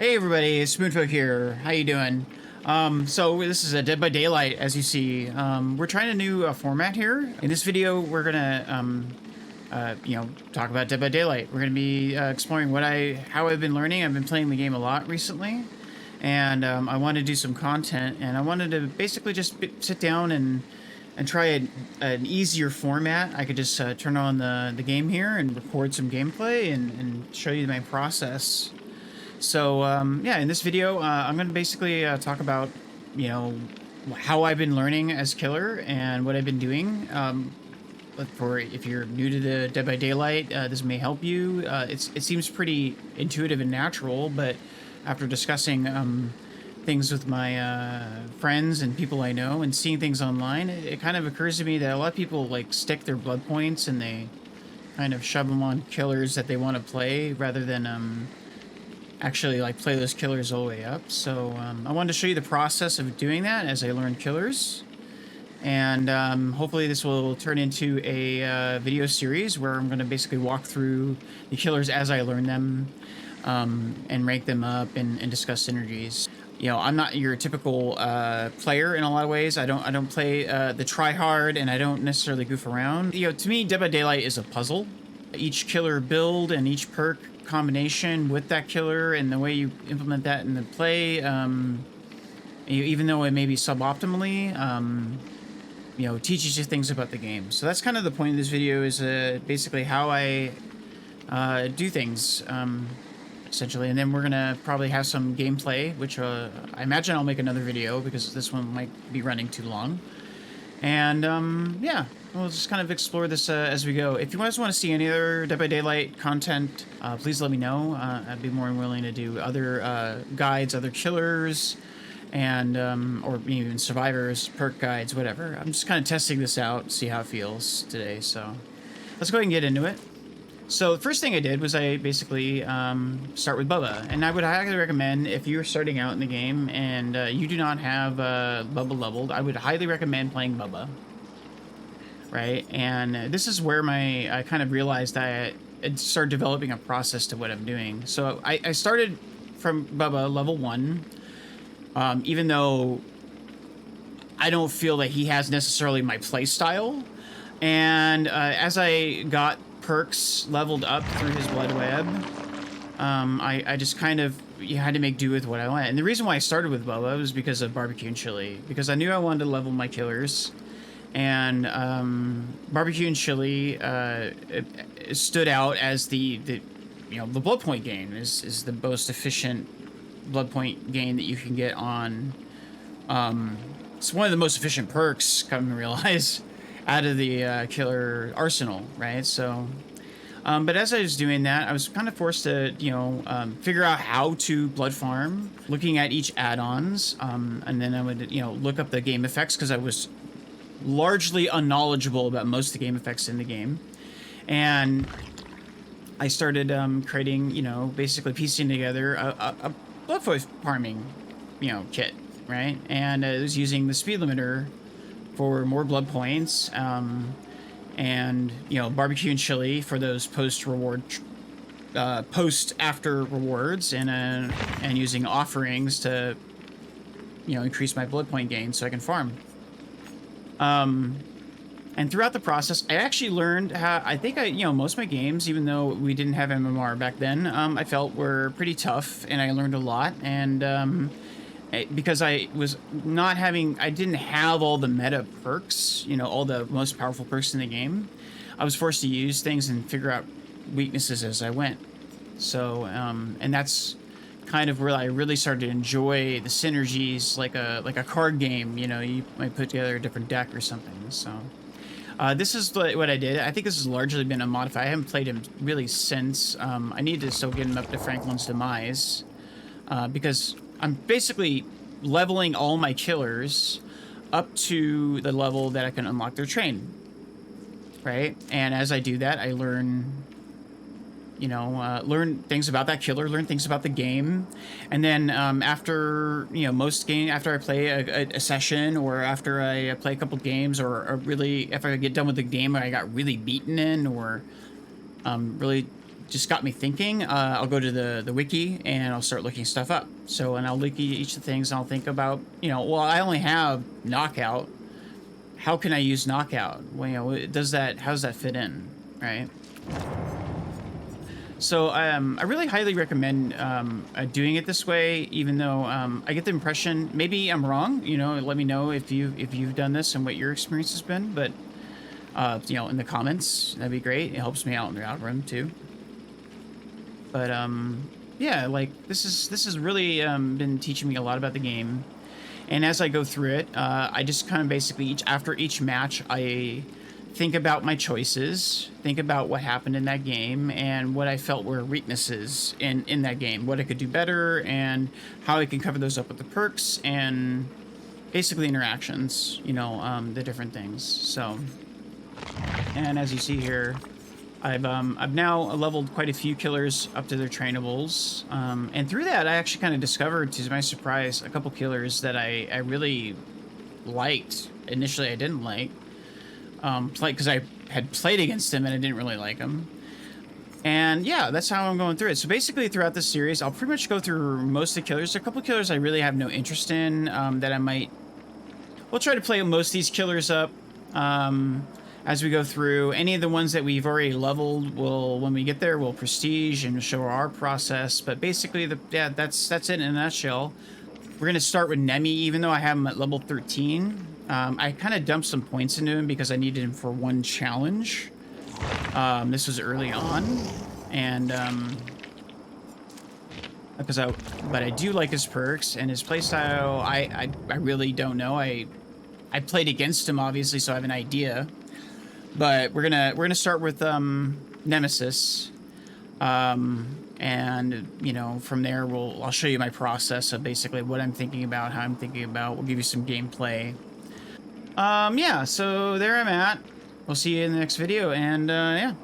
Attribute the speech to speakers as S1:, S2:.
S1: Hey everybody, it's Spoonfolk here. How you doing? So this is a Dead by Daylight, as you see. We're trying a new format here. In this video, we're gonna, talk about Dead by Daylight. We're gonna be exploring how I've been learning. I've been playing the game a lot recently, and I wanted to do some content, and I wanted to basically just sit down and try an easier format. I could just turn on the game here and record some gameplay and show you my process. So, yeah, in this video, I'm going to basically talk about, how I've been learning as killer and what I've been doing. If you're new to the Dead by Daylight, this may help you. It seems pretty intuitive and natural, but after discussing things with my friends and people I know and seeing things online, it kind of occurs to me that a lot of people, like, stick their blood points and they kind of shove them on killers that they want to play rather than actually like play those killers all the way up. So I wanted to show you the process of doing that as I learn killers, and hopefully this will turn into a video series where I'm going to basically walk through the killers as I learn them, and rank them up and discuss synergies. I'm not your typical player in a lot of ways. I don't play the try hard, and I don't necessarily goof around. To me, Dead by Daylight is a puzzle. Each killer build and each perk combination with that killer and the way you implement that in the play, even though it may be suboptimally, teaches you things about the game. So that's kind of the point of this video, is basically how I do things, essentially. And then we're gonna probably have some gameplay, which I imagine I'll make another video because this one might be running too long. And yeah, we'll just kind of explore this as we go. If you guys want to see any other Dead by Daylight content, please let me know. I'd be more than willing to do other guides, other killers, and or even survivors, perk guides, whatever. I'm just kind of testing this out, see how it feels today. So let's go ahead and get into it. So the first thing I did was I basically start with Bubba, and I would highly recommend, if you're starting out in the game and you do not have Bubba leveled, I would highly recommend playing Bubba, right? And this is where I kind of realized that I started developing a process to what I'm doing. So I started from Bubba level 1, even though I don't feel that he has necessarily my play style. And as I got perks leveled up through his blood web, I just kind of had to make do with what I went. And the reason why I started with Bubba was because of barbecue and chili, because I knew I wanted to level my killers, and barbecue and chili it stood out as the blood point gain is the most efficient blood point gain that you can get on. It's one of the most efficient perks, come to realize, out of the killer arsenal, right? So, but as I was doing that, I was kind of forced to, figure out how to blood farm, looking at each add-ons, and then I would, look up the game effects, because I was largely unknowledgeable about most of the game effects in the game. And I started creating, basically piecing together a blood farming, kit, right? And I was using the speed limiter for more blood points, and barbecue and chili for those post-after rewards, and using offerings to increase my blood point gain so I can farm. And throughout the process, I actually learned how, I think most of my games, even though we didn't have MMR back then, I felt were pretty tough, and I learned a lot. And because I didn't have all the meta perks, all the most powerful perks in the game, I was forced to use things and figure out weaknesses as I went. So, and that's kind of where I really started to enjoy the synergies, like a card game. You might put together a different deck or something. So, this is what I did. I think this has largely been a modify. I haven't played him really since. I need to still get him up to Franklin's Demise, because I'm basically leveling all my killers up to the level that I can unlock their train, right? And as I do that, I learn, learn things about that killer, learn things about the game. And then after, after I play a session, or after I play a couple games, or really, if I get done with the game I got really beaten in, or really just got me thinking, I'll go to the wiki and I'll start looking stuff up. So, and I'll wiki each of the things, and I'll think about, well, I only have knockout. How can I use knockout? Well, how does that fit in, right? So I really highly recommend doing it this way, even though I get the impression maybe I'm wrong. Let me know if you've done this and what your experience has been. But in the comments, that'd be great. It helps me out in the algorithm too. But yeah, like this has really been teaching me a lot about the game. And as I go through it, I just kind of basically after each match, I think about my choices, think about what happened in that game and what I felt were weaknesses in that game, what I could do better, and how I can cover those up with the perks and basically interactions, the different things. So, and as you see here, I've now leveled quite a few killers up to their trainables, and through that I actually kind of discovered, to my surprise, a couple killers that I really liked. Initially I didn't like, because I had played against them and I didn't really like them. And yeah, that's how I'm going through it. So basically throughout this series, I'll pretty much go through most of the killers. There are a couple killers I really have no interest in, that we'll try to play most of these killers up as we go through. Any of the ones that we've already leveled, when we get there, we'll prestige and show our process. But basically, that's it in a nutshell. We're going to start with Nemi, even though I have him at level 13. I kind of dumped some points into him because I needed him for one challenge. This was early on, and but I do like his perks and his playstyle. I really don't know. I played against him, obviously, so I have an idea. But we're gonna start with Nemesis, and from there I'll show you my process of basically what I'm thinking about, how I'm thinking about. We'll give you some gameplay. Yeah, so there I'm at. We'll see you in the next video, and yeah.